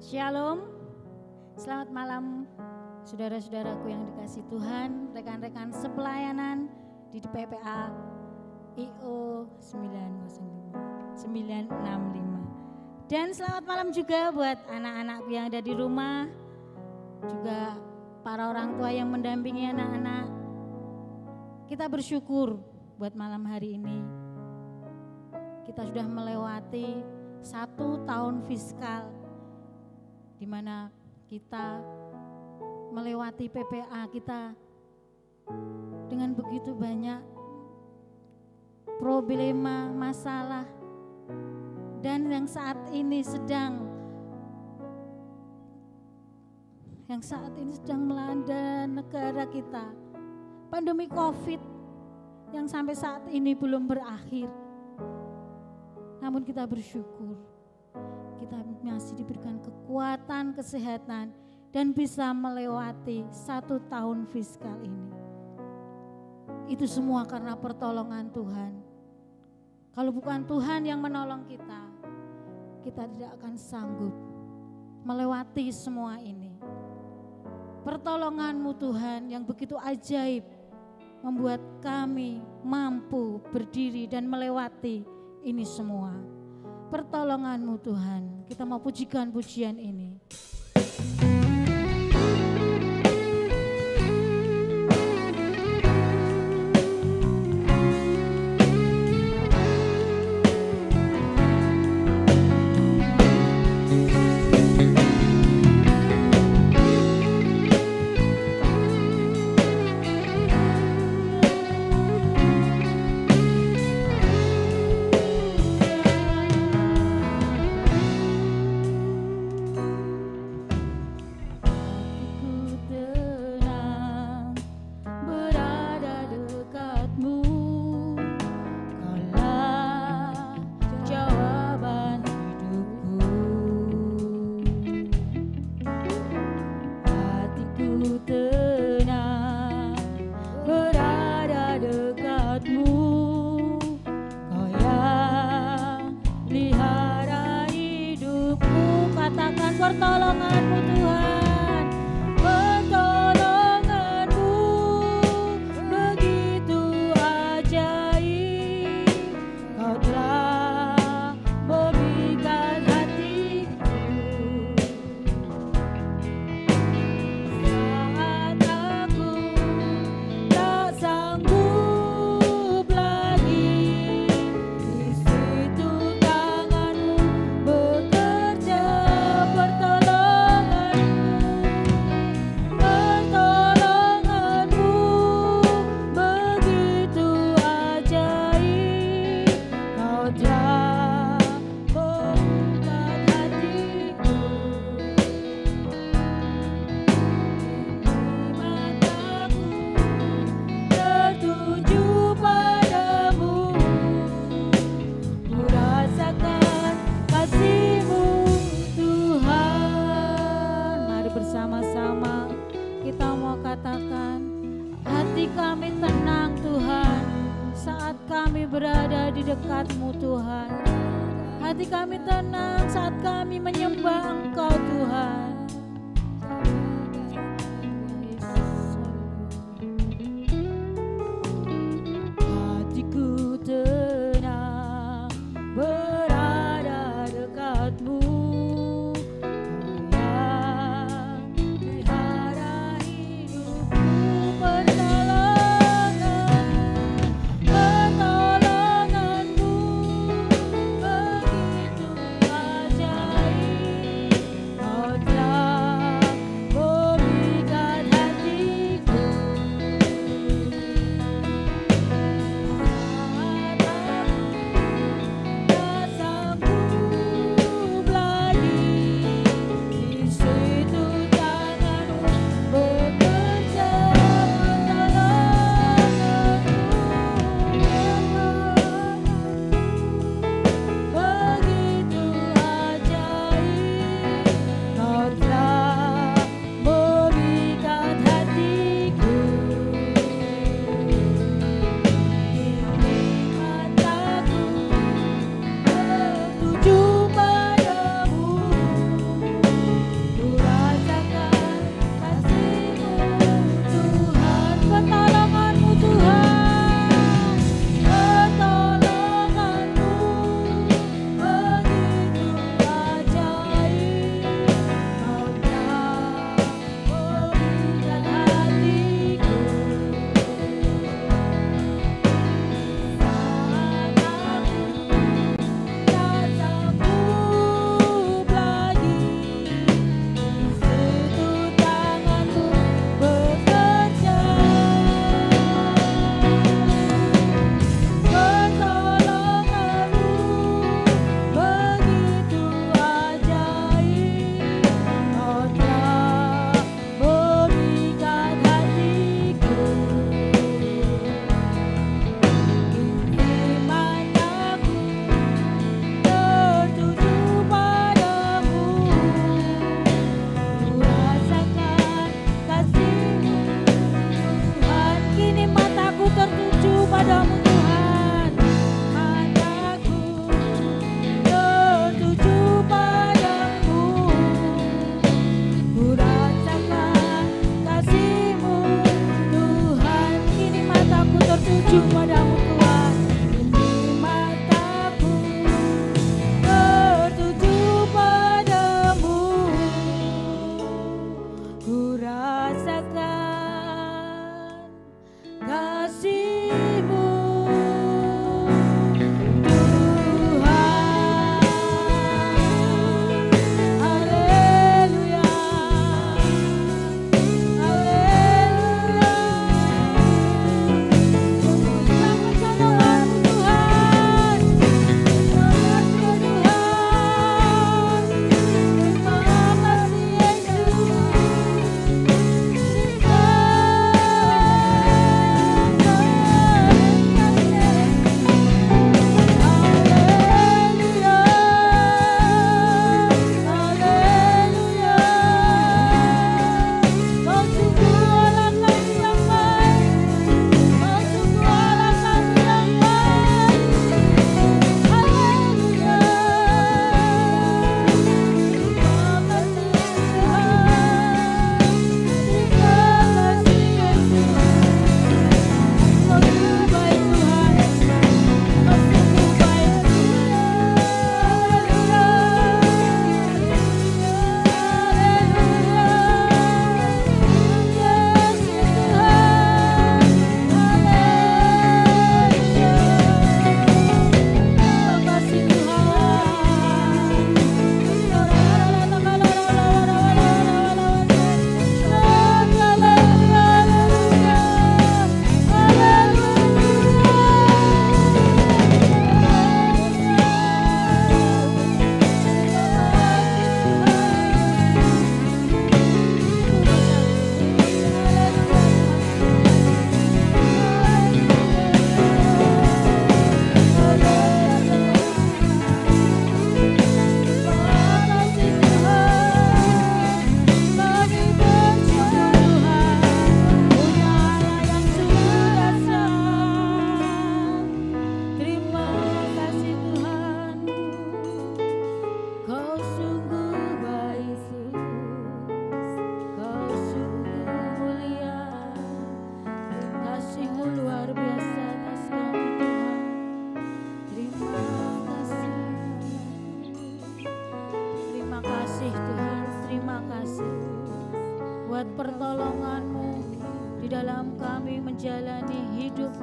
Shalom, selamat malam saudara-saudaraku yang dikasih Tuhan, rekan-rekan sepelayanan di PPA IO 965. Dan selamat malam juga buat anak-anakku yang ada di rumah, juga para orang tua yang mendampingi anak-anak. Kita bersyukur buat malam hari ini. Kita sudah melewati 1 tahun fiskal di mana kita melewati PPA kita dengan begitu banyak problema, masalah, dan yang saat ini sedang melanda negara kita, pandemi COVID yang sampai saat ini belum berakhir. Namun kita bersyukur kita masih diberikan kekuatan, kesehatan, dan bisa melewati 1 tahun fiskal ini. Itu semua karena pertolongan Tuhan. Kalau bukan Tuhan yang menolong kita, kita tidak akan sanggup melewati semua ini. Pertolongan-Mu Tuhan yang begitu ajaib membuat kami mampu berdiri dan melewati ini semua. Pertolongan-Mu Tuhan, kita mau pujikan pujian ini. Pertolongan-Mu Tuhan, pertolongan-Mu begitu ajaib. Kau telah memikat hatiku saat aku tak sanggup lagi. Di situ tangan-Mu bekerja. Pertolongan-Mu begitu ajaib. Kau telah memikat hatiku. Mataku tertuju padamu, ku rasakan kasih-Mu Tuhan. Mari bersama-sama kita mau katakan, hati kami tenang Tuhan saat kami berada di dekat-Mu Tuhan. Hati kami tenang saat kami menyembah Engkau Tuhan. Hatiku tenang berada dekat-Mu. Pertolongan-Mu begitu ajaib.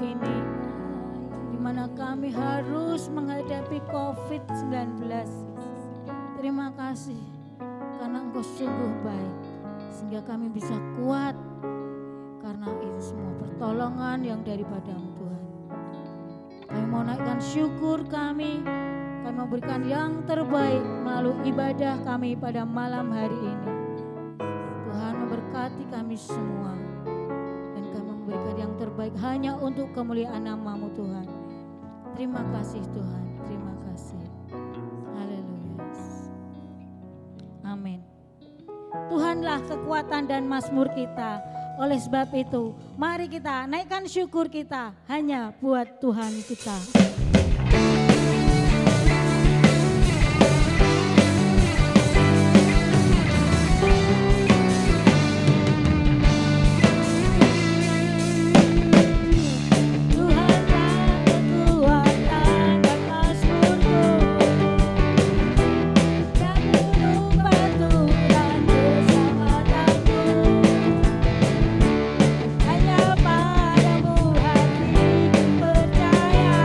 ini, di mana kami harus menghadapi COVID-19. Terima kasih karena Engkau sungguh baik, sehingga kami bisa kuat, karena itu semua pertolongan yang daripadamu Tuhan. Kami mau naikkan syukur kami memberikan yang terbaik melalui ibadah kami pada malam hari ini. Tuhan memberkati kami semua, dan kami memberikan yang terbaik hanya untuk kemuliaan nama-Mu Tuhan. Terima kasih Tuhan, terima kasih. Haleluya. Amin. Tuhanlah kekuatan dan mazmur kita. Oleh sebab itu, mari kita naikkan syukur kita hanya buat Tuhan kita. Hanya padamu hati percaya.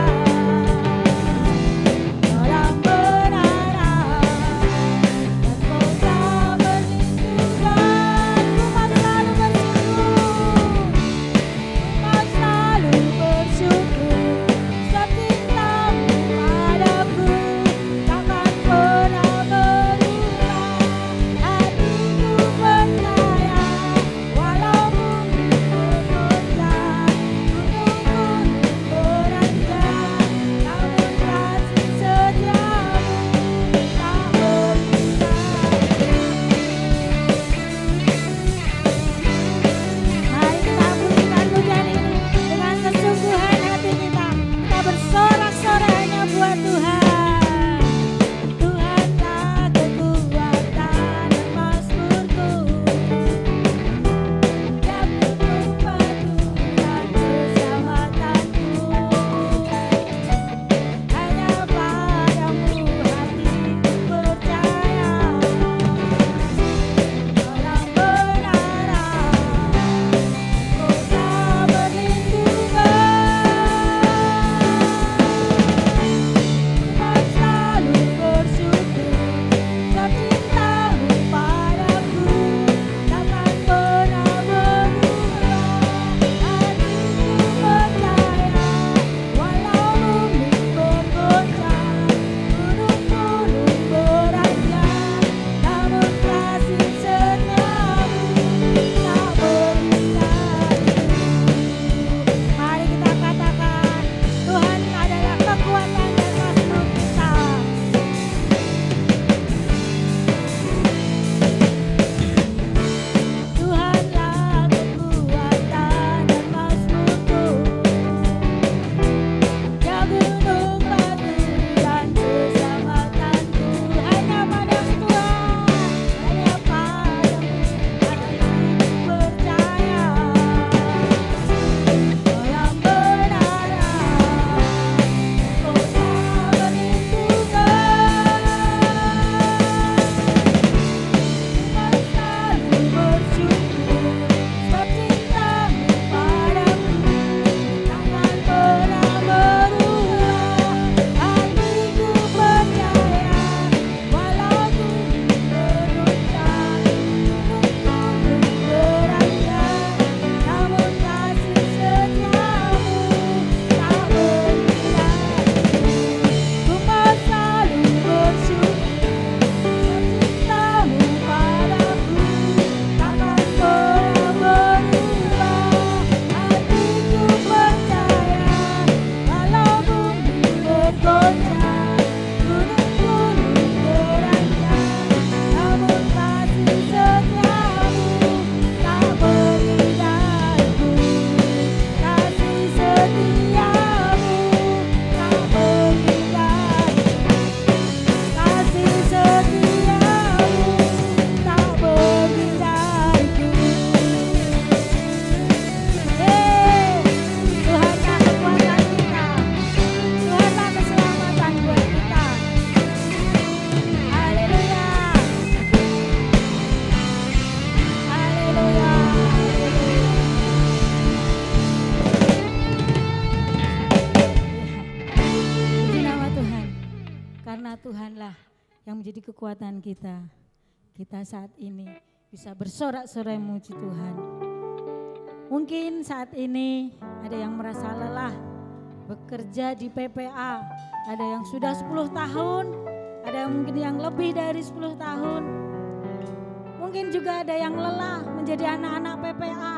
yang menjadi kekuatan kita. Kita saat ini bisa bersorak-sorai memuji Tuhan. Mungkin saat ini ada yang merasa lelah bekerja di PPA, ada yang sudah 10 tahun, ada yang mungkin yang lebih dari 10 tahun. Mungkin juga ada yang lelah menjadi anak-anak PPA.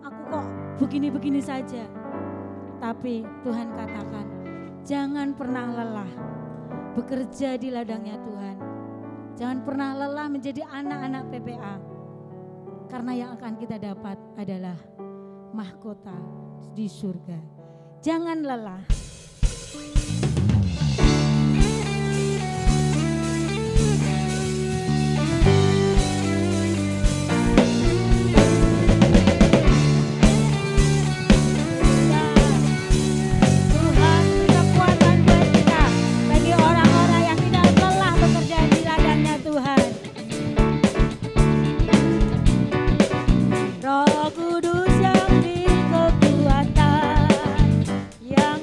Aku kok begini-begini saja. Tapi Tuhan katakan, jangan pernah lelah bekerja di ladangnya Tuhan. Jangan pernah lelah menjadi anak-anak PPA. Karena yang akan kita dapat adalah mahkota di surga. Jangan lelah. Roh Kudus yang beri kekuatan, yang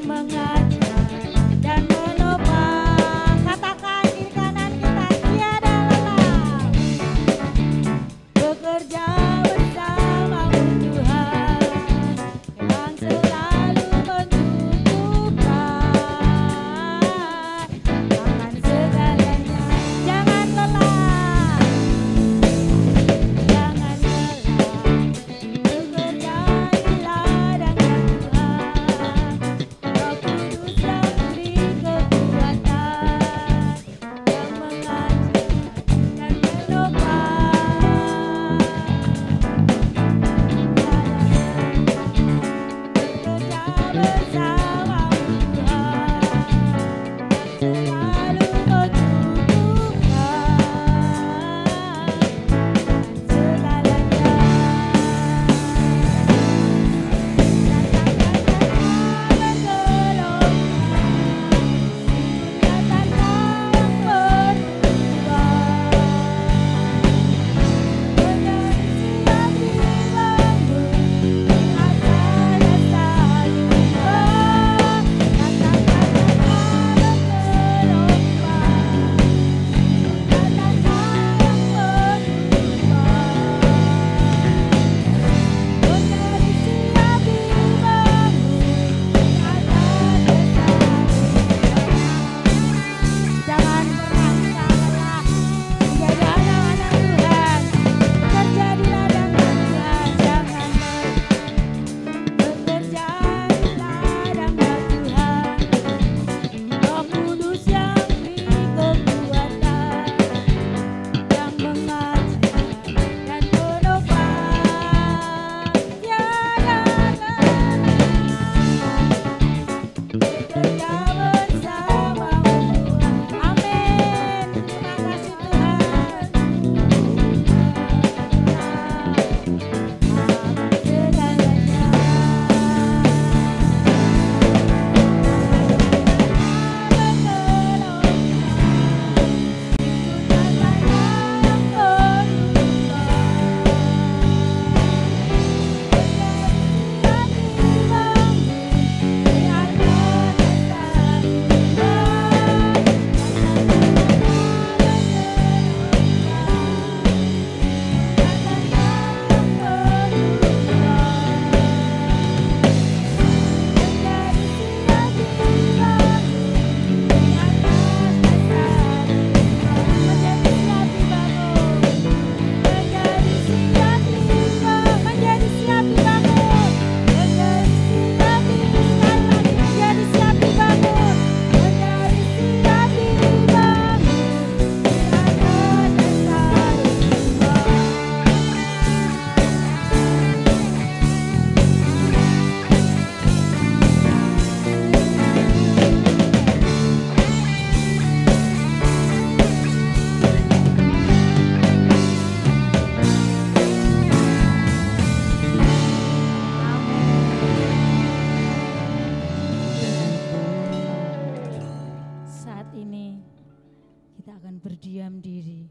berdiam diri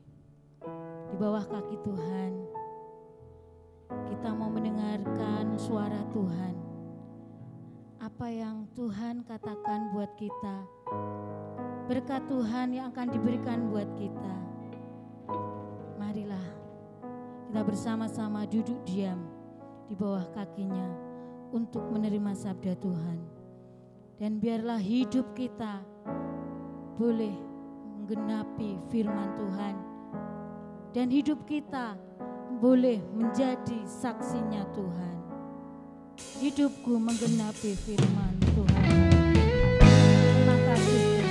di bawah kaki Tuhan. Kita mau mendengarkan suara Tuhan. Apa yang Tuhan katakan buat kita berkat Tuhan yang akan diberikan buat kita. Marilah kita bersama-sama duduk diam di bawah kakinya untuk menerima sabda Tuhan. Dan biarlah hidup kita boleh menggenapi firman Tuhan. Dan hidup kita boleh menjadi saksinya Tuhan. Hidupku menggenapi firman Tuhan. Terima kasih Tuhan.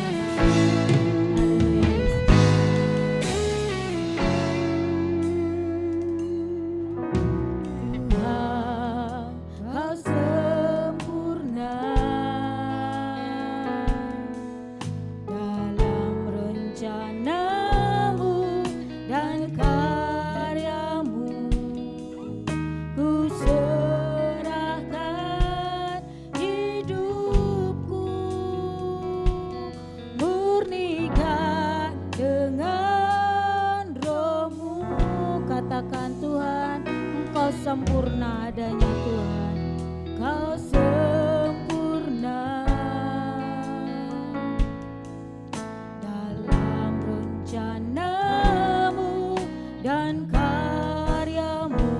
Tuhan, Kau sempurna dalam rencana-Mu dan karya-Mu. Ku serahkan hidupku, murnikan dengan Roh-Mu. Katakan Tuhan, Engkau sempurna adanya Tuhan. Kau sempurna dalam rencana-Mu dan karya-Mu.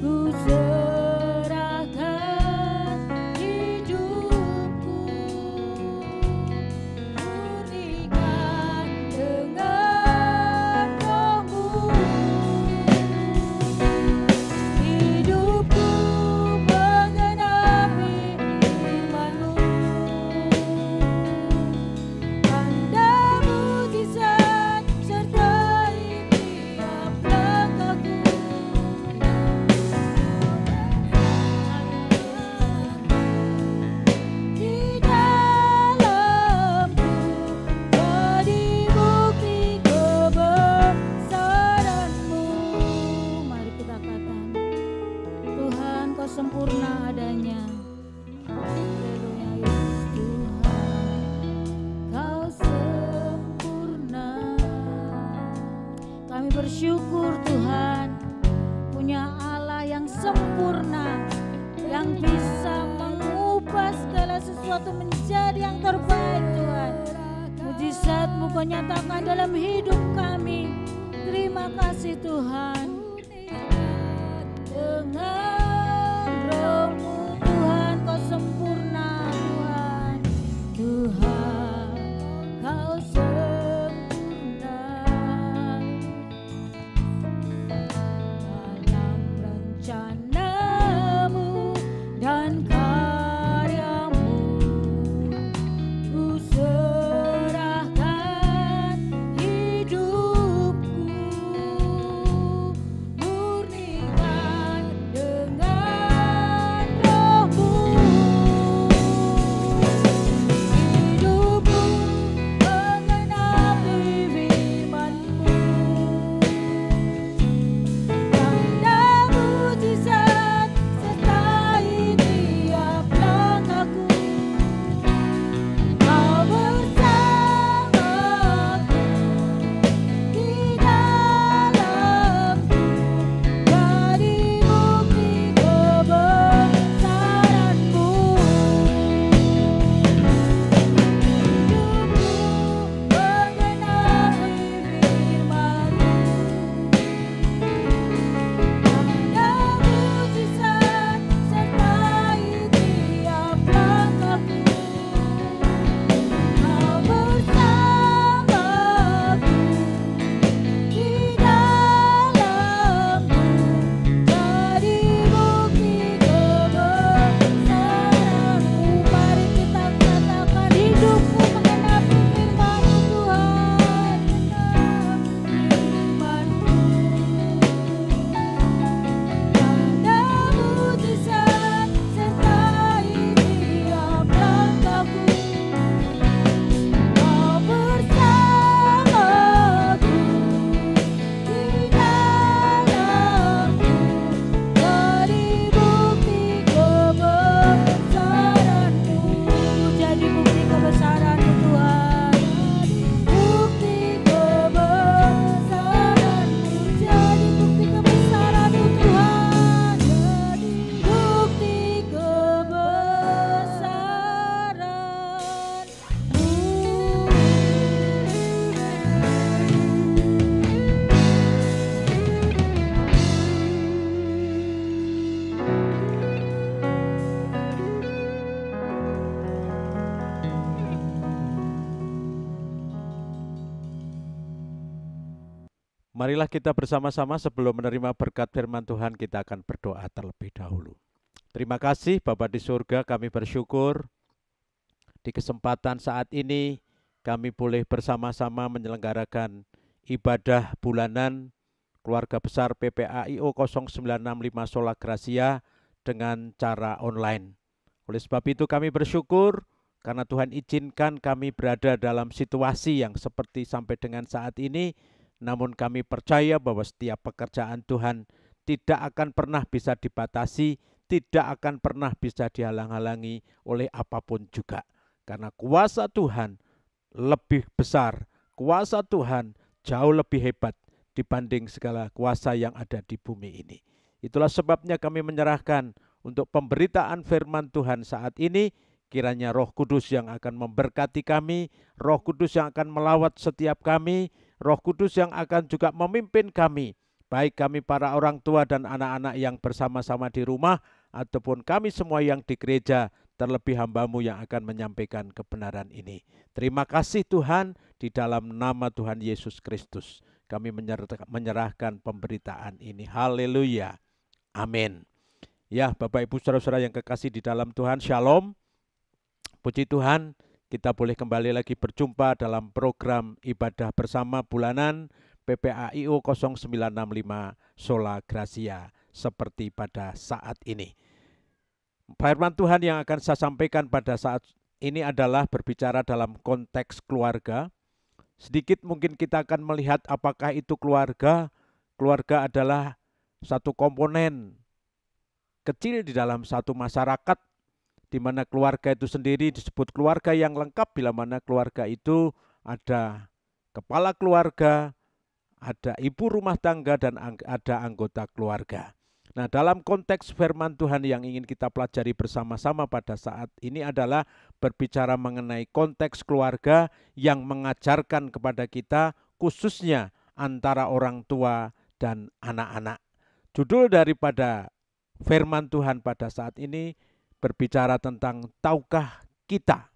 Ku serahkan hidupku, murnikan dengan Roh-Mu. Hidupku menggenapi firman-Mu, tanda mukjizat sertai tiap langkahku. Di dalamku jadi bukti kebesaran-Mu. Mari kita katakan, Tuhan Kau sempurna adanya. Haleluya Yesus. Tuhan Kau sempurna. Kami bersyukur Tuhan punya Allah yang sempurna, yang bisa mengubah segala sesuatu menjadi yang terbaik Tuhan. Mujizat-Mu Kau nyatakan dalam hidup kami. Terima kasih Tuhan. Dengan Roh-Mu Tuhan Kau sempurna Tuhan. Tuhan Kau sempurna dalam rencana-Mu dan karya-Mu. Ku serahkan hidupku, Marilah kita bersama-sama sebelum menerima berkat firman Tuhan, kita akan berdoa terlebih dahulu. Terima kasih Bapa di surga, kami bersyukur di kesempatan saat ini kami boleh bersama-sama menyelenggarakan ibadah bulanan keluarga besar PPAIO 0965 Sola Gracia dengan cara online. Oleh sebab itu kami bersyukur karena Tuhan izinkan kami berada dalam situasi yang seperti sampai dengan saat ini. Namun kami percaya bahwa setiap pekerjaan Tuhan tidak akan pernah bisa dibatasi, tidak akan pernah bisa dihalang-halangi oleh apapun juga. Karena kuasa Tuhan lebih besar, kuasa Tuhan jauh lebih hebat dibanding segala kuasa yang ada di bumi ini. Itulah sebabnya kami menyerahkan untuk pemberitaan firman Tuhan saat ini. Kiranya Roh Kudus yang akan memberkati kami, Roh Kudus yang akan melawat setiap kami, Roh Kudus yang akan juga memimpin kami, baik kami para orang tua dan anak-anak yang bersama-sama di rumah, ataupun kami semua yang di gereja, terlebih hamba-Mu yang akan menyampaikan kebenaran ini. Terima kasih Tuhan, di dalam nama Tuhan Yesus Kristus kami menyerahkan pemberitaan ini. Haleluya. Amin. Ya, Bapak Ibu Saudara-saudara yang kekasih di dalam Tuhan, Shalom. Puji Tuhan, kita boleh kembali lagi berjumpa dalam program ibadah bersama bulanan PPAIO 0965 Sola Gracia seperti pada saat ini. Firman Tuhan yang akan saya sampaikan pada saat ini adalah berbicara dalam konteks keluarga. Sedikit mungkin kita akan melihat apakah itu keluarga. Keluarga adalah satu komponen kecil di dalam satu masyarakat, di mana keluarga itu sendiri disebut keluarga yang lengkap, bila mana keluarga itu ada kepala keluarga, ada ibu rumah tangga, dan ada anggota keluarga. Nah, dalam konteks firman Tuhan yang ingin kita pelajari bersama-sama pada saat ini adalah berbicara mengenai konteks keluarga yang mengajarkan kepada kita khususnya antara orang tua dan anak-anak. Judul daripada firman Tuhan pada saat ini berbicara tentang tahukah kita,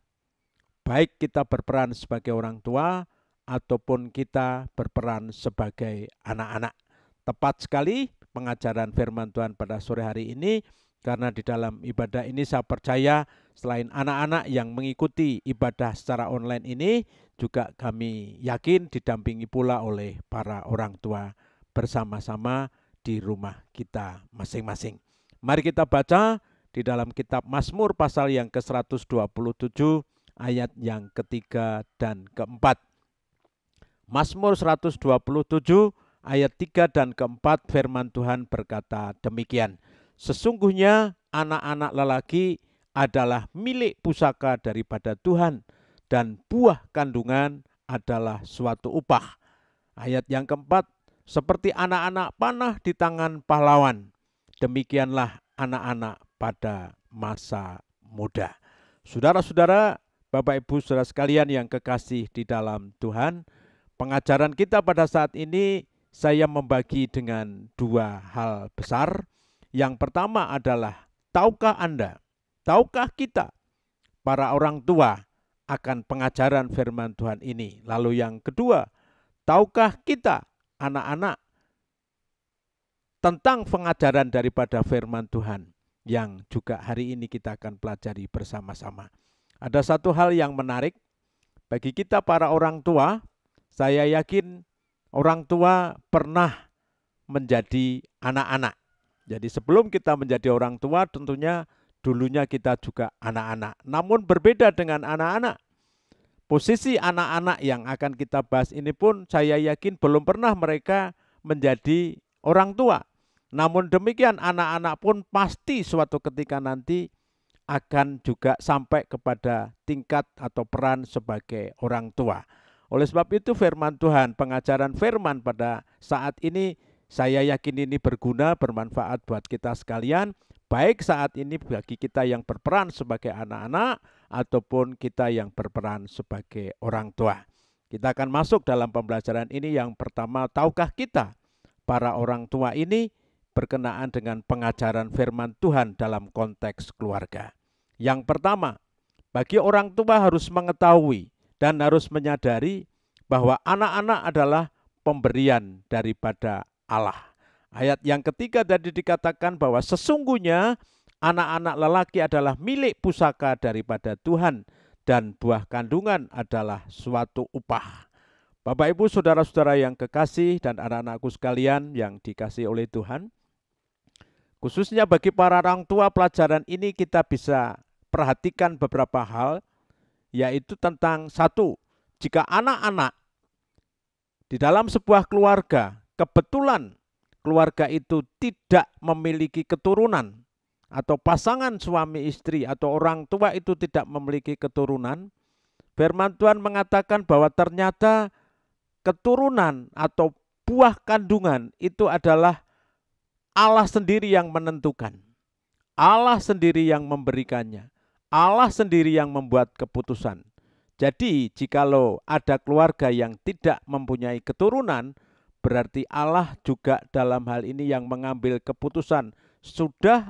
baik kita berperan sebagai orang tua ataupun kita berperan sebagai anak-anak. Tepat sekali pengajaran firman Tuhan pada sore hari ini, karena di dalam ibadah ini saya percaya selain anak-anak yang mengikuti ibadah secara online ini, juga kami yakin didampingi pula oleh para orang tua bersama-sama di rumah kita masing-masing. Mari kita baca di dalam kitab Mazmur pasal yang ke-127 ayat yang ketiga dan keempat. Mazmur 127 ayat 3 dan keempat, firman Tuhan berkata demikian. Sesungguhnya anak-anak lelaki adalah milik pusaka daripada Tuhan, dan buah kandungan adalah suatu upah. Ayat yang keempat, seperti anak-anak panah di tangan pahlawan, demikianlah anak-anak pada masa muda. Saudara-saudara, Bapak Ibu Saudara sekalian yang kekasih di dalam Tuhan, pengajaran kita pada saat ini saya membagi dengan dua hal besar. Yang pertama adalah, tahukah Anda, tahukah kita, para orang tua, akan pengajaran firman Tuhan ini? Lalu yang kedua, tahukah kita, anak-anak, tentang pengajaran daripada firman Tuhan yang juga hari ini kita akan pelajari bersama-sama. Ada satu hal yang menarik bagi kita para orang tua. Saya yakin orang tua pernah menjadi anak-anak. Jadi sebelum kita menjadi orang tua, tentunya dulunya kita juga anak-anak. Namun berbeda dengan anak-anak. Posisi anak-anak yang akan kita bahas ini pun saya yakin belum pernah mereka menjadi orang tua. Namun demikian anak-anak pun pasti suatu ketika nanti akan juga sampai kepada tingkat atau peran sebagai orang tua. Oleh sebab itu firman Tuhan, pengajaran firman pada saat ini saya yakin ini berguna, bermanfaat buat kita sekalian, baik saat ini bagi kita yang berperan sebagai anak-anak ataupun kita yang berperan sebagai orang tua. Kita akan masuk dalam pembelajaran ini. Yang pertama, tahukah kita, para orang tua ini berkenaan dengan pengajaran firman Tuhan dalam konteks keluarga. Yang pertama, bagi orang tua harus mengetahui dan harus menyadari bahwa anak-anak adalah pemberian daripada Allah. Ayat yang ketiga tadi dikatakan bahwa sesungguhnya anak-anak lelaki adalah milik pusaka daripada Tuhan dan buah kandungan adalah suatu upah. Bapak Ibu saudara-saudara yang kekasih dan anak-anakku sekalian yang dikasihi oleh Tuhan, khususnya bagi para orang tua, pelajaran ini kita bisa perhatikan beberapa hal, yaitu tentang satu, jika anak-anak di dalam sebuah keluarga, kebetulan keluarga itu tidak memiliki keturunan, atau pasangan suami istri atau orang tua itu tidak memiliki keturunan, firman Tuhan mengatakan bahwa ternyata keturunan atau buah kandungan itu adalah Allah sendiri yang menentukan. Allah sendiri yang memberikannya. Allah sendiri yang membuat keputusan. Jadi jikalau ada keluarga yang tidak mempunyai keturunan, berarti Allah juga dalam hal ini yang mengambil keputusan sudah,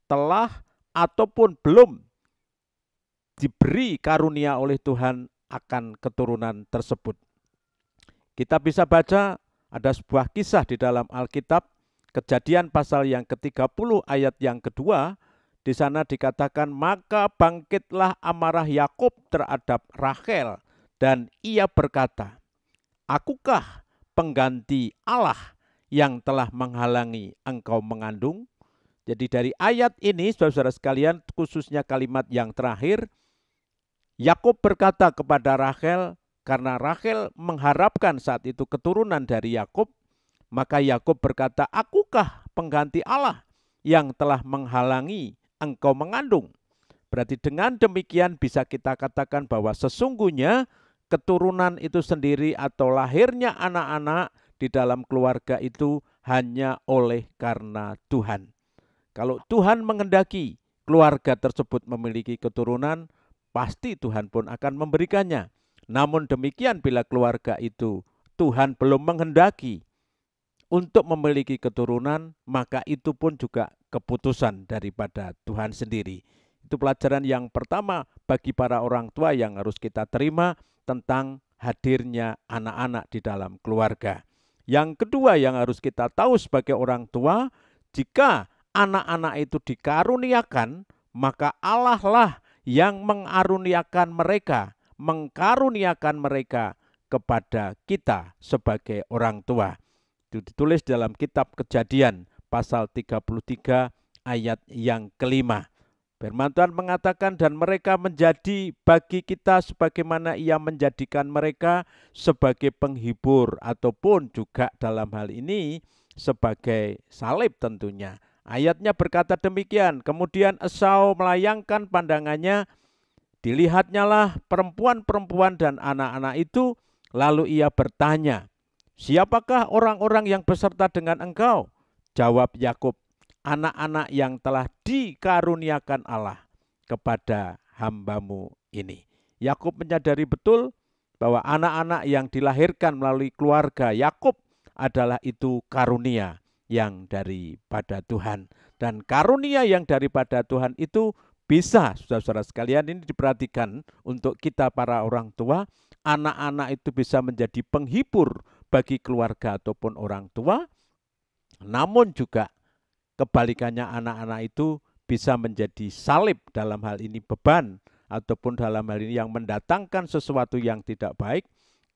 telah, ataupun belum diberi karunia oleh Tuhan akan keturunan tersebut. Kita bisa baca ada sebuah kisah di dalam Alkitab, Kejadian pasal yang ke-30 ayat yang kedua, di sana dikatakan, maka bangkitlah amarah Yakub terhadap Rachel dan ia berkata, akukah pengganti Allah yang telah menghalangi engkau mengandung? Jadi dari ayat ini saudara-saudara sekalian, khususnya kalimat yang terakhir, Yakub berkata kepada Rachel, karena Rachel mengharapkan saat itu keturunan dari Yakub, maka Yakub berkata, akukah pengganti Allah yang telah menghalangi engkau mengandung? Berarti dengan demikian bisa kita katakan bahwa sesungguhnya keturunan itu sendiri atau lahirnya anak-anak di dalam keluarga itu hanya oleh karena Tuhan. Kalau Tuhan menghendaki keluarga tersebut memiliki keturunan, pasti Tuhan pun akan memberikannya. Namun demikian bila keluarga itu Tuhan belum menghendaki untuk memiliki keturunan, maka itu pun juga keputusan daripada Tuhan sendiri. Itu pelajaran yang pertama bagi para orang tua yang harus kita terima tentang hadirnya anak-anak di dalam keluarga. Yang kedua yang harus kita tahu sebagai orang tua, jika anak-anak itu dikaruniakan, maka Allah lah yang mengaruniakan mereka, mengkaruniakan mereka kepada kita sebagai orang tua. Itu ditulis dalam kitab Kejadian pasal 33 ayat yang kelima. Firman Tuhan mengatakan, dan mereka menjadi bagi kita sebagaimana ia menjadikan mereka sebagai penghibur, ataupun juga dalam hal ini sebagai salib tentunya. Ayatnya berkata demikian, kemudian Esau melayangkan pandangannya, dilihatnya lah perempuan-perempuan dan anak-anak itu, lalu ia bertanya, siapakah orang-orang yang beserta dengan engkau? Jawab Yakub, anak-anak yang telah dikaruniakan Allah kepada hambamu ini. Yakub menyadari betul bahwa anak-anak yang dilahirkan melalui keluarga Yakub adalah itu karunia yang daripada Tuhan. Dan karunia yang daripada Tuhan itu bisa, saudara-saudara sekalian, ini diperhatikan untuk kita para orang tua, anak-anak itu bisa menjadi penghibur bagi keluarga ataupun orang tua, namun juga kebalikannya anak-anak itu bisa menjadi salib, dalam hal ini beban, ataupun dalam hal ini yang mendatangkan sesuatu yang tidak baik,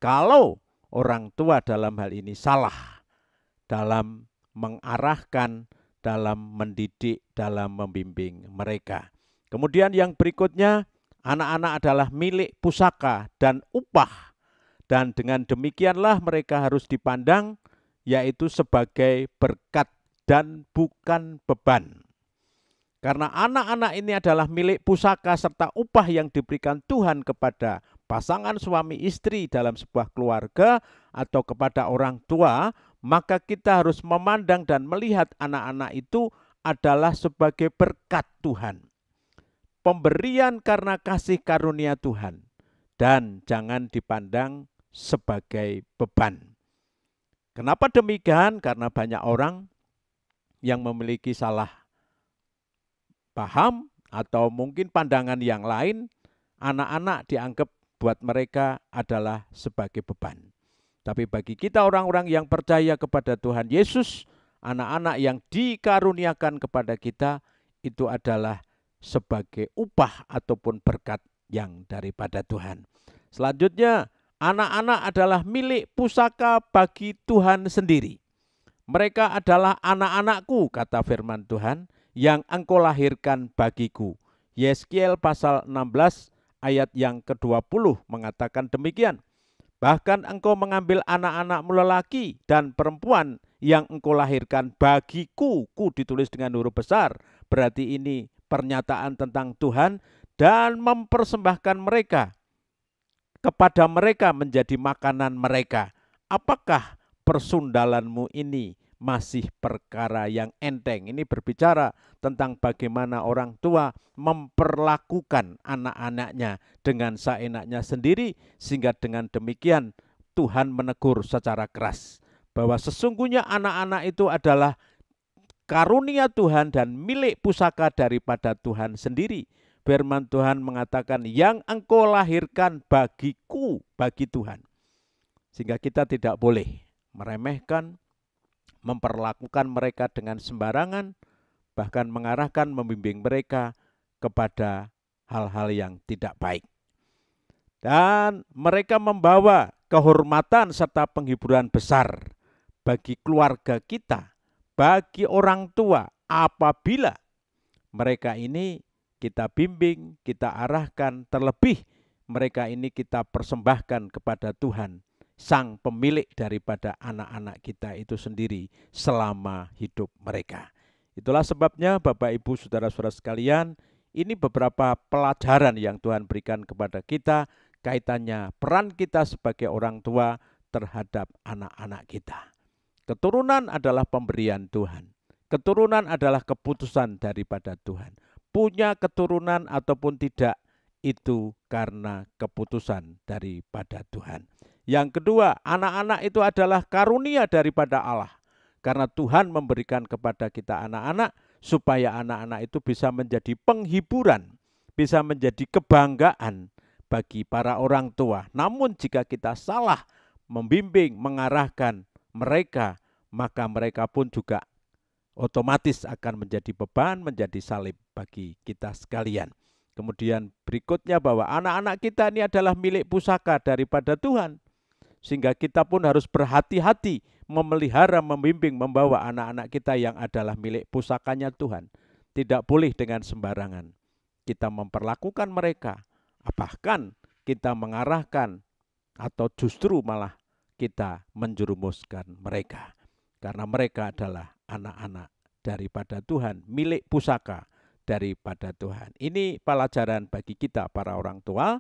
kalau orang tua dalam hal ini salah dalam mengarahkan, dalam mendidik, dalam membimbing mereka. Kemudian yang berikutnya, anak-anak adalah milik pusaka dan upah. Dan dengan demikianlah mereka harus dipandang, yaitu sebagai berkat dan bukan beban. Karena anak-anak ini adalah milik pusaka serta upah yang diberikan Tuhan kepada pasangan suami istri dalam sebuah keluarga atau kepada orang tua, maka kita harus memandang dan melihat anak-anak itu adalah sebagai berkat Tuhan. Pemberian karena kasih karunia Tuhan, dan jangan dipandang sebagai beban. Kenapa demikian? Karena banyak orang yang memiliki salah paham atau mungkin pandangan yang lain, anak-anak dianggap buat mereka adalah sebagai beban. Tapi bagi kita orang-orang yang percaya kepada Tuhan Yesus, anak-anak yang dikaruniakan kepada kita, itu adalah sebagai upah ataupun berkat yang daripada Tuhan. Selanjutnya, anak-anak adalah milik pusaka bagi Tuhan sendiri. Mereka adalah anak-anakku, kata firman Tuhan, yang engkau lahirkan bagiku. Yeskiel pasal 16 ayat yang ke-20 mengatakan demikian. Bahkan engkau mengambil anak-anakmu lelaki dan perempuan yang engkau lahirkan bagiku. Ku ditulis dengan huruf besar. Berarti ini pernyataan tentang Tuhan, dan mempersembahkan mereka kepada mereka menjadi makanan mereka. Apakah persundalanmu ini masih perkara yang enteng? Ini berbicara tentang bagaimana orang tua memperlakukan anak-anaknya dengan seenaknya sendiri, sehingga dengan demikian Tuhan menegur secara keras bahwa sesungguhnya anak-anak itu adalah karunia Tuhan dan milik pusaka daripada Tuhan sendiri. Firman Tuhan mengatakan, yang engkau lahirkan bagiku, bagi Tuhan. Sehingga kita tidak boleh meremehkan, memperlakukan mereka dengan sembarangan, bahkan mengarahkan, membimbing mereka kepada hal-hal yang tidak baik. Dan mereka membawa kehormatan serta penghiburan besar bagi keluarga kita, bagi orang tua, apabila mereka ini kita bimbing, kita arahkan, terlebih mereka ini kita persembahkan kepada Tuhan, Sang pemilik daripada anak-anak kita itu sendiri selama hidup mereka. Itulah sebabnya Bapak Ibu Saudara-saudara sekalian, ini beberapa pelajaran yang Tuhan berikan kepada kita, kaitannya peran kita sebagai orang tua terhadap anak-anak kita. Keturunan adalah pemberian Tuhan. Keturunan adalah keputusan daripada Tuhan. Punya keturunan ataupun tidak, itu karena keputusan daripada Tuhan. Yang kedua, anak-anak itu adalah karunia daripada Allah. Karena Tuhan memberikan kepada kita anak-anak, supaya anak-anak itu bisa menjadi penghiburan, bisa menjadi kebanggaan bagi para orang tua. Namun jika kita salah membimbing, mengarahkan mereka, maka mereka pun juga otomatis akan menjadi beban, menjadi salib bagi kita sekalian. Kemudian berikutnya bahwa anak-anak kita ini adalah milik pusaka daripada Tuhan. Sehingga kita pun harus berhati-hati memelihara, membimbing, membawa anak-anak kita yang adalah milik pusakanya Tuhan. Tidak boleh dengan sembarangan kita memperlakukan mereka, bahkan kita mengarahkan atau justru malah kita menjerumuskan mereka. Karena mereka adalah anak-anak daripada Tuhan, milik pusaka daripada Tuhan. Ini pelajaran bagi kita para orang tua.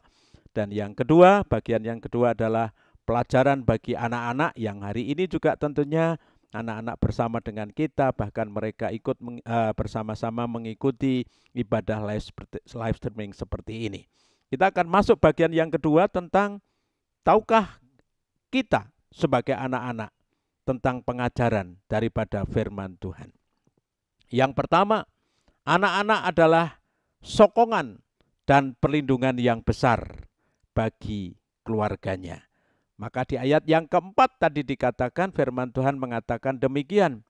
Dan yang kedua, bagian yang kedua adalah pelajaran bagi anak-anak yang hari ini juga tentunya anak-anak bersama dengan kita, bahkan mereka ikut bersama-sama mengikuti ibadah live streaming seperti ini. Kita akan masuk bagian yang kedua tentang tahukah kita sebagai anak-anak tentang pengajaran daripada firman Tuhan. Yang pertama, anak-anak adalah sokongan dan perlindungan yang besar bagi keluarganya. Maka di ayat yang keempat tadi dikatakan, firman Tuhan mengatakan demikian.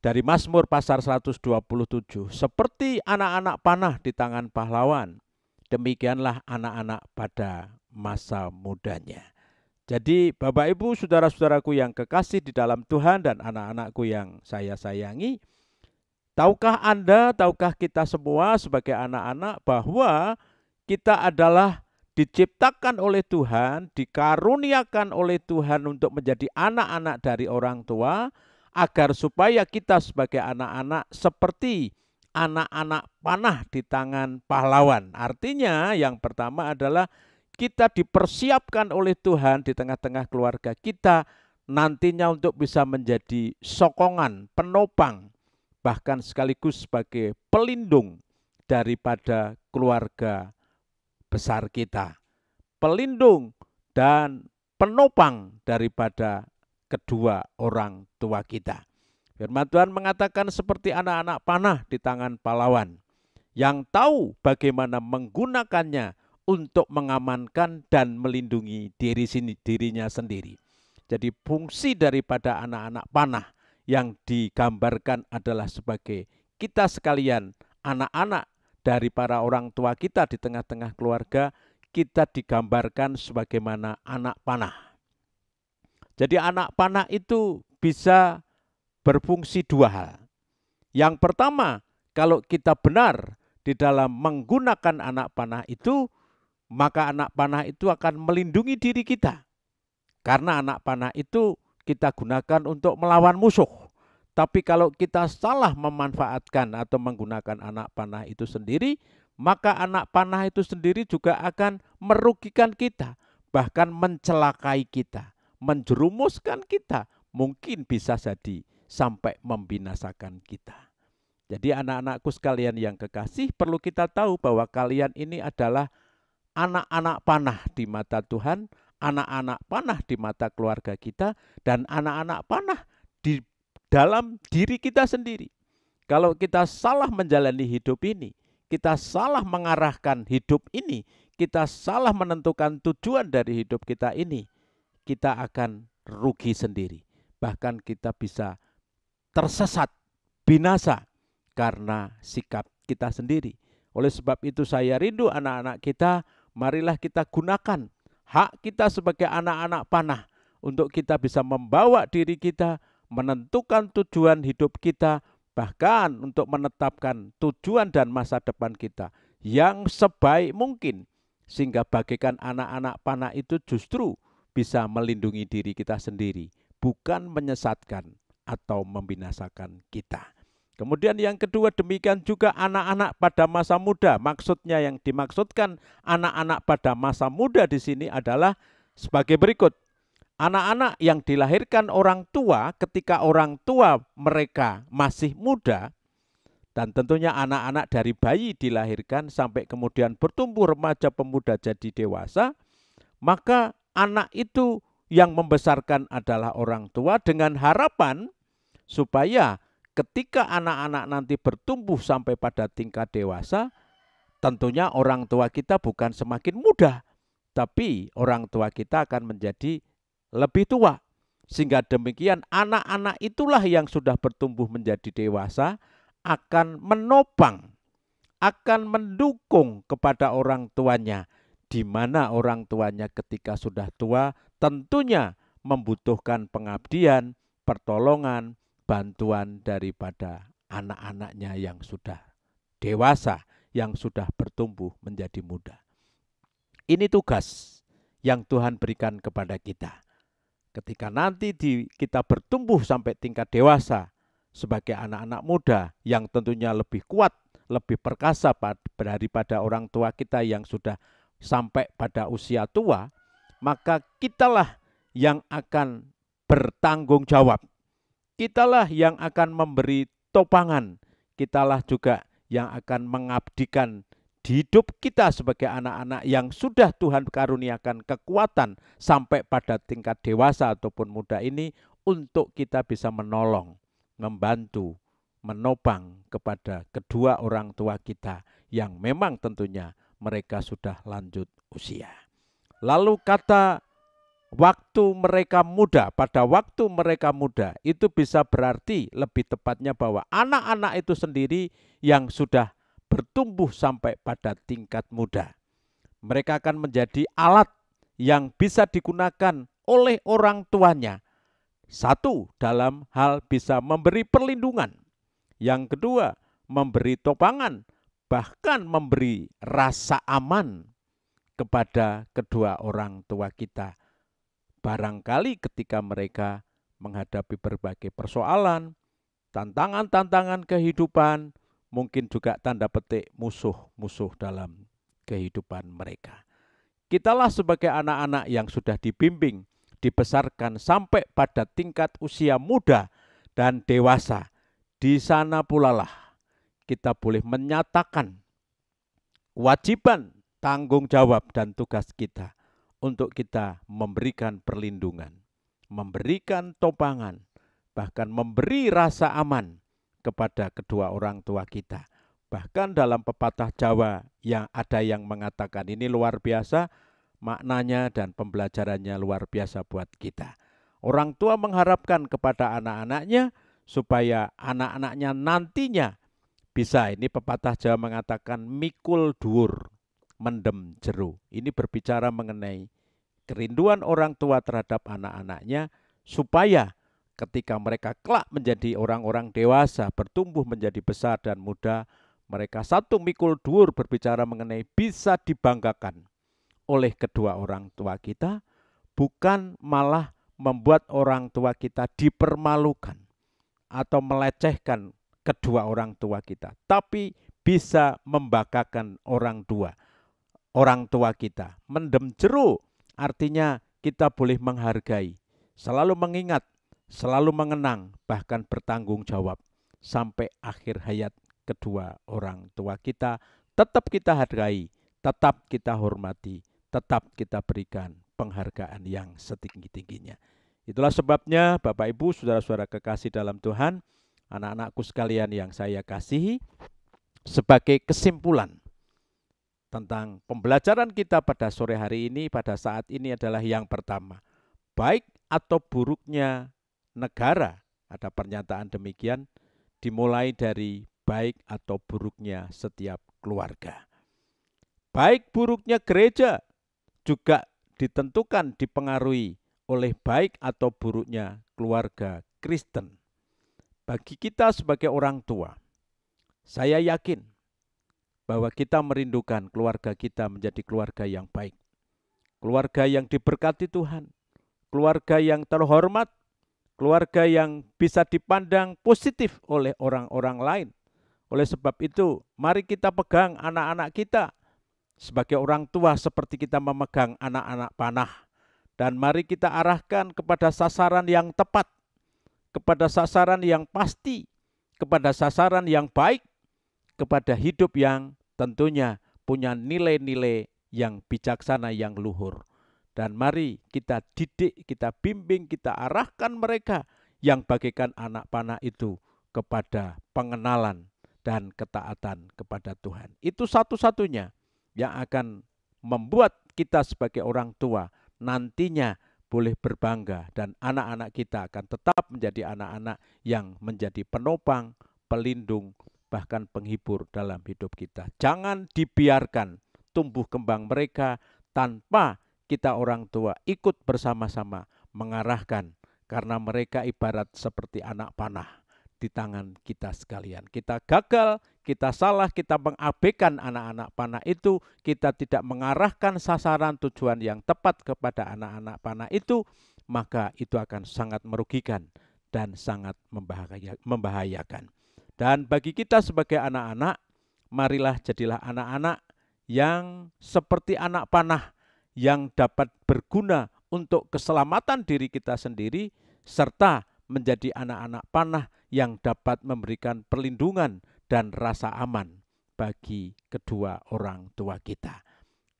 Dari Mazmur pasal 127, seperti anak-anak panah di tangan pahlawan, demikianlah anak-anak pada masa mudanya. Jadi Bapak Ibu saudara-saudaraku yang kekasih di dalam Tuhan dan anak-anakku yang saya sayangi, tahukah Anda, tahukah kita semua sebagai anak-anak bahwa kita adalah diciptakan oleh Tuhan, dikaruniakan oleh Tuhan untuk menjadi anak-anak dari orang tua, agar supaya kita sebagai anak-anak seperti anak-anak panah di tangan pahlawan. Artinya yang pertama adalah kita dipersiapkan oleh Tuhan di tengah-tengah keluarga kita nantinya untuk bisa menjadi sokongan, penopang, bahkan sekaligus sebagai pelindung daripada keluarga besar kita. Pelindung dan penopang daripada kedua orang tua kita. Firman Tuhan mengatakan seperti anak-anak panah di tangan pahlawan yang tahu bagaimana menggunakannya untuk mengamankan dan melindungi dirinya sendiri. Jadi fungsi daripada anak-anak panah yang digambarkan adalah sebagai kita sekalian, anak-anak dari para orang tua kita di tengah-tengah keluarga, kita digambarkan sebagaimana anak panah. Jadi anak panah itu bisa berfungsi dua hal. Yang pertama, kalau kita benar di dalam menggunakan anak panah itu, maka anak panah itu akan melindungi diri kita. Karena anak panah itu kita gunakan untuk melawan musuh. Tapi kalau kita salah memanfaatkan atau menggunakan anak panah itu sendiri, maka anak panah itu sendiri juga akan merugikan kita, bahkan mencelakai kita, menjerumuskan kita, mungkin bisa jadi sampai membinasakan kita. Jadi anak-anakku sekalian yang kekasih, perlu kita tahu bahwa kalian ini adalah anak-anak panah di mata Tuhan, anak-anak panah di mata keluarga kita, dan anak-anak panah di dalam diri kita sendiri. Kalau kita salah menjalani hidup ini, kita salah mengarahkan hidup ini, kita salah menentukan tujuan dari hidup kita ini, kita akan rugi sendiri. Bahkan kita bisa tersesat, binasa karena sikap kita sendiri. Oleh sebab itu saya rindu anak-anak kita, marilah kita gunakan hak kita sebagai anak-anak panah untuk kita bisa membawa diri kita, menentukan tujuan hidup kita, bahkan untuk menetapkan tujuan dan masa depan kita yang sebaik mungkin, sehingga bagaikan anak-anak panah itu justru bisa melindungi diri kita sendiri, bukan menyesatkan atau membinasakan kita. Kemudian yang kedua, demikian juga anak-anak pada masa muda. Maksudnya yang dimaksudkan anak-anak pada masa muda di sini adalah sebagai berikut. Anak-anak yang dilahirkan orang tua ketika orang tua mereka masih muda, dan tentunya anak-anak dari bayi dilahirkan sampai kemudian bertumbuh remaja, pemuda, jadi dewasa, maka anak itu yang membesarkan adalah orang tua dengan harapan supaya ketika anak-anak nanti bertumbuh sampai pada tingkat dewasa, tentunya orang tua kita bukan semakin muda, tapi orang tua kita akan menjadi lebih tua. Sehingga demikian anak-anak itulah yang sudah bertumbuh menjadi dewasa akan menopang, akan mendukung kepada orang tuanya, di mana orang tuanya ketika sudah tua tentunya membutuhkan pengabdian, pertolongan, bantuan daripada anak-anaknya yang sudah dewasa, yang sudah bertumbuh menjadi muda. Ini tugas yang Tuhan berikan kepada kita. Ketika nanti kita bertumbuh sampai tingkat dewasa sebagai anak-anak muda yang tentunya lebih kuat, lebih perkasa daripada orang tua kita yang sudah sampai pada usia tua, maka kitalah yang akan bertanggung jawab. Kitalah yang akan memberi topangan, kitalah juga yang akan mengabdikan hidup kita sebagai anak-anak yang sudah Tuhan karuniakan kekuatan sampai pada tingkat dewasa ataupun muda ini untuk kita bisa menolong, membantu, menopang kepada kedua orang tua kita yang memang tentunya mereka sudah lanjut usia. Lalu kata waktu mereka muda, pada waktu mereka muda itu bisa berarti lebih tepatnya bahwa anak-anak itu sendiri yang sudah bertumbuh sampai pada tingkat muda. Mereka akan menjadi alat yang bisa digunakan oleh orang tuanya. Satu, dalam hal bisa memberi perlindungan. Yang kedua, memberi topangan, bahkan memberi rasa aman kepada kedua orang tua kita. Barangkali ketika mereka menghadapi berbagai persoalan, tantangan-tantangan kehidupan, mungkin juga tanda petik musuh-musuh dalam kehidupan mereka. Kitalah sebagai anak-anak yang sudah dibimbing, dibesarkan sampai pada tingkat usia muda dan dewasa. Di sana pula lah kita boleh menyatakan kewajiban, tanggung jawab dan tugas kita untuk kita memberikan perlindungan, memberikan topangan, bahkan memberi rasa aman kepada kedua orang tua kita, Bahkan dalam pepatah Jawa yang ada yang mengatakan ini luar biasa, maknanya dan pembelajarannya luar biasa buat kita. Orang tua mengharapkan kepada anak-anaknya supaya anak-anaknya nantinya bisa, ini pepatah Jawa mengatakan mikul dhuwur, mendem jero. Ini berbicara mengenai kerinduan orang tua terhadap anak-anaknya supaya ketika mereka kelak menjadi orang-orang dewasa, bertumbuh menjadi besar dan muda, mereka satu mikul dhuwur berbicara mengenai bisa dibanggakan oleh kedua orang tua kita, bukan malah membuat orang tua kita dipermalukan atau melecehkan kedua orang tua kita, tapi bisa membanggakan orang tua kita. Mendem jero artinya kita boleh menghargai, selalu mengingat, selalu mengenang, bahkan bertanggung jawab sampai akhir hayat kedua orang tua kita. Tetap kita hargai, tetap kita hormati, tetap kita berikan penghargaan yang setinggi-tingginya. Itulah sebabnya Bapak Ibu, saudara-saudara kekasih dalam Tuhan, anak-anakku sekalian yang saya kasihi, sebagai kesimpulan tentang pembelajaran kita pada sore hari ini, pada saat ini adalah yang pertama, baik atau buruknya negara, ada pernyataan demikian, dimulai dari baik atau buruknya setiap keluarga. Baik buruknya gereja juga ditentukan, dipengaruhi oleh baik atau buruknya keluarga Kristen. Bagi kita sebagai orang tua, saya yakin bahwa kita merindukan keluarga kita menjadi keluarga yang baik, keluarga yang diberkati Tuhan, keluarga yang terhormat, keluarga yang bisa dipandang positif oleh orang-orang lain. Oleh sebab itu, mari kita pegang anak-anak kita sebagai orang tua seperti kita memegang anak-anak panah. Dan mari kita arahkan kepada sasaran yang tepat, kepada sasaran yang pasti, kepada sasaran yang baik, kepada hidup yang tentunya punya nilai-nilai yang bijaksana, yang luhur. Dan mari kita didik, kita bimbing, kita arahkan mereka yang bagaikan anak panah itu kepada pengenalan dan ketaatan kepada Tuhan. Itu satu-satunya yang akan membuat kita sebagai orang tua nantinya boleh berbangga, dan anak-anak kita akan tetap menjadi anak-anak yang menjadi penopang, pelindung, bahkan penghibur dalam hidup kita. Jangan dibiarkan tumbuh kembang mereka tanpa kita orang tua ikut bersama-sama mengarahkan, karena mereka ibarat seperti anak panah di tangan kita sekalian. Kita gagal, kita salah, kita mengabaikan anak-anak panah itu, kita tidak mengarahkan sasaran tujuan yang tepat kepada anak-anak panah itu, maka itu akan sangat merugikan dan sangat membahayakan. Dan bagi kita sebagai anak-anak, marilah jadilah anak-anak yang seperti anak panah, yang dapat berguna untuk keselamatan diri kita sendiri, serta menjadi anak-anak panah yang dapat memberikan perlindungan dan rasa aman bagi kedua orang tua kita.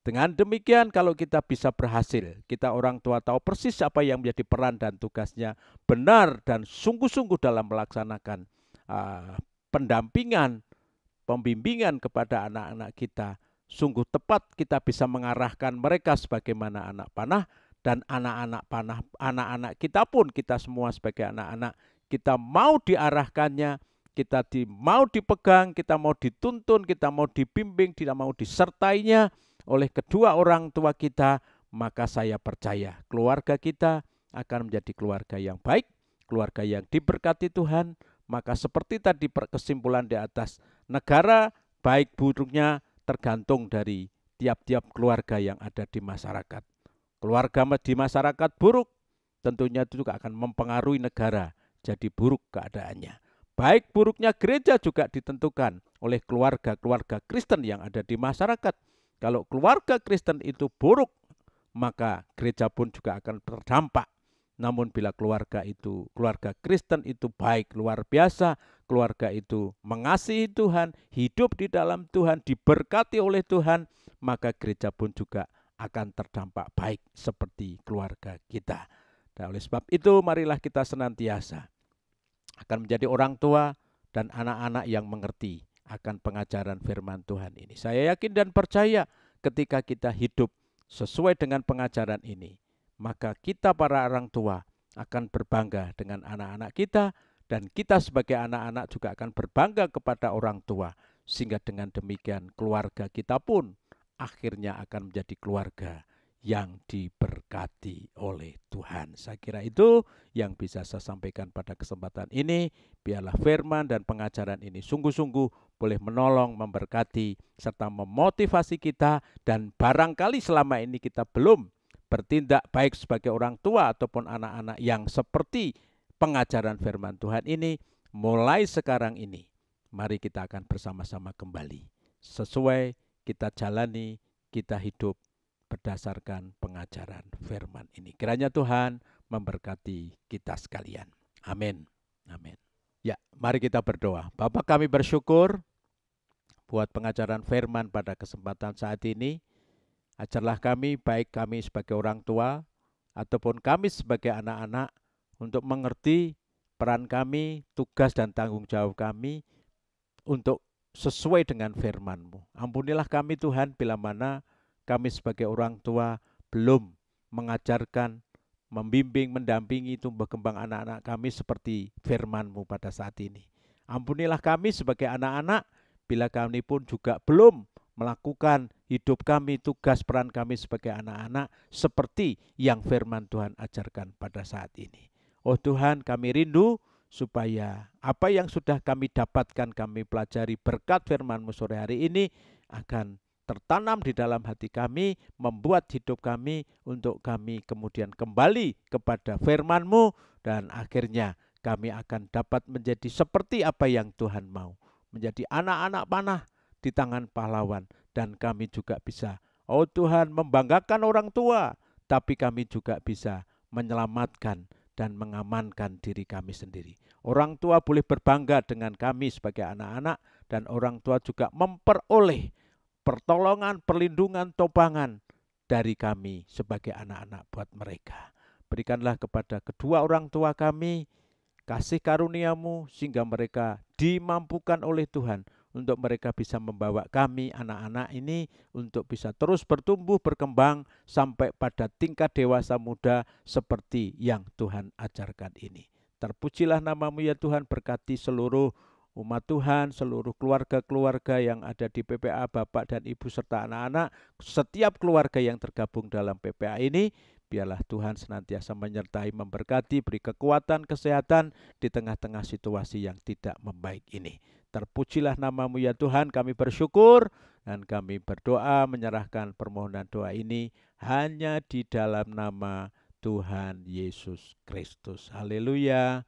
Dengan demikian, kalau kita bisa berhasil, kita orang tua tahu persis apa yang menjadi peran dan tugasnya, benar dan sungguh-sungguh dalam melaksanakan pendampingan, pembimbingan kepada anak-anak kita, sungguh tepat kita bisa mengarahkan mereka sebagaimana anak panah. Dan anak-anak panah, anak-anak kita pun, kita semua sebagai anak-anak, kita mau diarahkannya, kita mau dipegang, kita mau dituntun, kita mau dibimbing, kita mau disertainya oleh kedua orang tua kita, maka saya percaya keluarga kita akan menjadi keluarga yang baik, keluarga yang diberkati Tuhan. Maka seperti tadi kesimpulan di atas, negara baik buruknya tergantung dari tiap-tiap keluarga yang ada di masyarakat. Keluarga di masyarakat buruk, tentunya itu juga akan mempengaruhi negara jadi buruk keadaannya. Baik buruknya gereja juga ditentukan oleh keluarga-keluarga Kristen yang ada di masyarakat. Kalau keluarga Kristen itu buruk, maka gereja pun juga akan terdampak. Namun bila keluarga Kristen itu baik, luar biasa, keluarga itu mengasihi Tuhan, hidup di dalam Tuhan, diberkati oleh Tuhan, maka gereja pun juga akan terdampak baik seperti keluarga kita. Dan oleh sebab itu, marilah kita senantiasa akan menjadi orang tua dan anak-anak yang mengerti akan pengajaran firman Tuhan ini. Saya yakin dan percaya ketika kita hidup sesuai dengan pengajaran ini, maka kita para orang tua akan berbangga dengan anak-anak kita, dan kita sebagai anak-anak juga akan berbangga kepada orang tua, sehingga dengan demikian keluarga kita pun akhirnya akan menjadi keluarga yang diberkati oleh Tuhan. Saya kira itu yang bisa saya sampaikan pada kesempatan ini. Biarlah firman dan pengajaran ini sungguh-sungguh boleh menolong, memberkati, serta memotivasi kita. Dan barangkali selama ini kita belum bertindak baik sebagai orang tua ataupun anak-anak yang seperti pengajaran firman Tuhan ini, mulai sekarang ini, mari kita akan bersama-sama kembali. Sesuai kita jalani, kita hidup berdasarkan pengajaran firman ini. Kiranya Tuhan memberkati kita sekalian. Amin. Amin. Ya, mari kita berdoa. Bapa, kami bersyukur buat pengajaran firman pada kesempatan saat ini. Ajarlah kami, baik kami sebagai orang tua ataupun kami sebagai anak-anak, untuk mengerti peran kami, tugas dan tanggung jawab kami untuk sesuai dengan firman-Mu. Ampunilah kami Tuhan bila mana kami sebagai orang tua belum mengajarkan, membimbing, mendampingi tumbuh kembang anak-anak kami seperti firman-Mu pada saat ini. Ampunilah kami sebagai anak-anak bila kami pun juga belum melakukan hidup kami, tugas peran kami sebagai anak-anak seperti yang firman Tuhan ajarkan pada saat ini. Oh Tuhan, kami rindu supaya apa yang sudah kami dapatkan, kami pelajari berkat firman-Mu sore hari ini akan tertanam di dalam hati kami, membuat hidup kami untuk kami kemudian kembali kepada firman-Mu, dan akhirnya kami akan dapat menjadi seperti apa yang Tuhan mau, menjadi anak-anak panah di tangan pahlawan, dan kami juga bisa, oh Tuhan, membanggakan orang tua, tapi kami juga bisa menyelamatkan dan mengamankan diri kami sendiri. Orang tua boleh berbangga dengan kami sebagai anak-anak, dan orang tua juga memperoleh pertolongan, perlindungan, topangan dari kami sebagai anak-anak buat mereka. Berikanlah kepada kedua orang tua kami kasih karunia-Mu sehingga mereka dimampukan oleh Tuhan untuk mereka bisa membawa kami anak-anak ini untuk bisa terus bertumbuh, berkembang sampai pada tingkat dewasa muda seperti yang Tuhan ajarkan ini. Terpujilah nama-Mu ya Tuhan, berkati seluruh umat Tuhan, seluruh keluarga-keluarga yang ada di PPA, Bapak dan Ibu serta anak-anak, setiap keluarga yang tergabung dalam PPA ini, biarlah Tuhan senantiasa menyertai, memberkati, beri kekuatan, kesehatan di tengah-tengah situasi yang tidak membaik ini. Terpujilah nama-Mu ya Tuhan, kami bersyukur dan kami berdoa menyerahkan permohonan doa ini hanya di dalam nama Tuhan Yesus Kristus. Haleluya.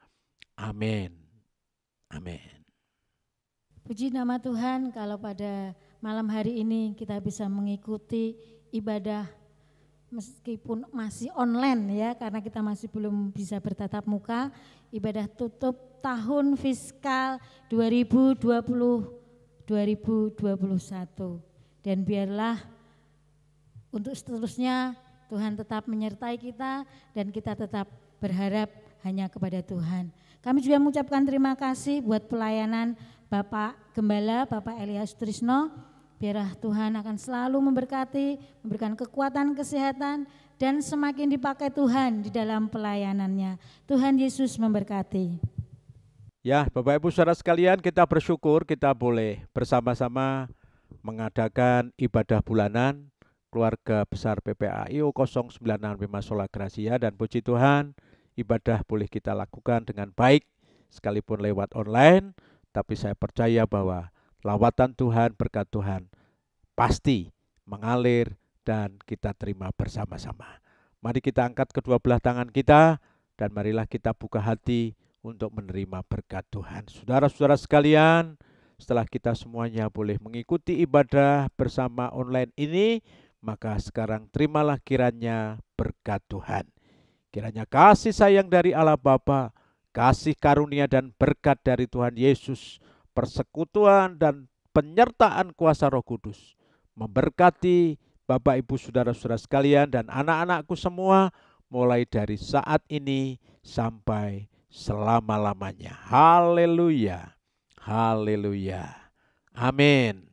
Amin. Amin. Puji nama Tuhan, kalau pada malam hari ini kita bisa mengikuti ibadah meskipun masih online ya, karena kita masih belum bisa bertatap muka, ibadah tutup tahun fiskal 2020-2021. Dan biarlah untuk seterusnya Tuhan tetap menyertai kita dan kita tetap berharap hanya kepada Tuhan. Kami juga mengucapkan terima kasih buat pelayanan Bapak Gembala, Bapak Elias Trisno. Biarlah Tuhan akan selalu memberkati, memberikan kekuatan, kesehatan, dan semakin dipakai Tuhan di dalam pelayanannya. Tuhan Yesus memberkati. Ya, Bapak Ibu saudara sekalian, kita bersyukur kita boleh bersama-sama mengadakan ibadah bulanan keluarga besar PPA IO 096 Sola Gracia, dan puji Tuhan, ibadah boleh kita lakukan dengan baik sekalipun lewat online. Tapi saya percaya bahwa lawatan Tuhan, berkat Tuhan pasti mengalir dan kita terima bersama-sama. Mari kita angkat kedua belah tangan kita dan marilah kita buka hati untuk menerima berkat Tuhan. Saudara-saudara sekalian, setelah kita semuanya boleh mengikuti ibadah bersama online ini, maka sekarang terimalah kiranya berkat Tuhan. Kiranya kasih sayang dari Allah Bapa, kasih karunia dan berkat dari Tuhan Yesus, persekutuan dan penyertaan kuasa Roh Kudus memberkati Bapak Ibu saudara-saudara sekalian dan anak-anakku semua mulai dari saat ini sampai selama-lamanya. Haleluya. Haleluya. Amin.